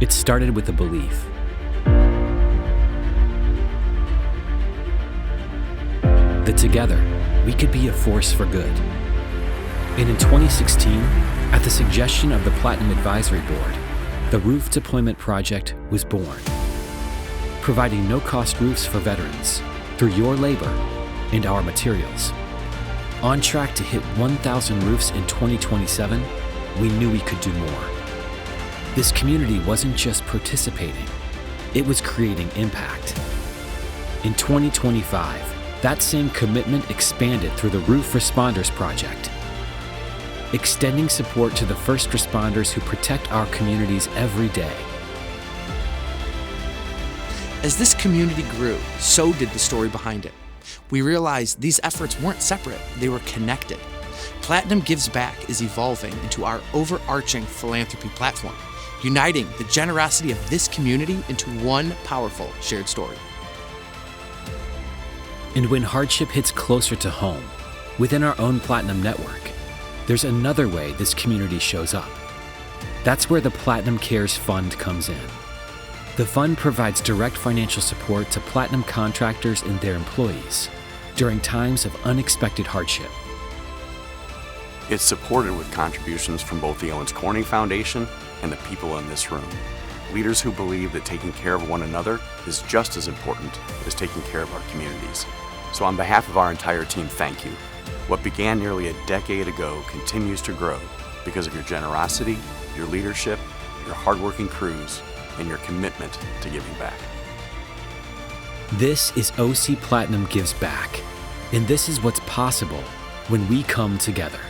It started with a belief. That together, we could be a force for good. And in 2016, at the suggestion of the Platinum Advisory Board, the Roof Deployment Project was born, providing no-cost roofs for veterans through your labor and our materials. On track to hit 1,000 roofs in 2027, we knew we could do more. This community wasn't just participating, it was creating impact. In 2025, that same commitment expanded through the Roof Responders Project, extending support to the first responders who protect our communities every day. As this community grew, so did the story behind it. We realized these efforts weren't separate, they were connected. Platinum Gives Back is evolving into our overarching philanthropy platform, uniting the generosity of this community into one powerful shared story. And when hardship hits closer to home, within our own Platinum network, there's another way this community shows up. That's where the Platinum Cares Fund comes in. The fund provides direct financial support to Platinum contractors and their employees during times of unexpected hardship. It's supported with contributions from both the Owens Corning Foundation and the people in this room. Leaders who believe that taking care of one another is just as important as taking care of our communities. So on behalf of our entire team, thank you. What began nearly a decade ago continues to grow because of your generosity, your leadership, your hardworking crews, and your commitment to giving back. This is OC Platinum Gives Back, and this is what's possible when we come together.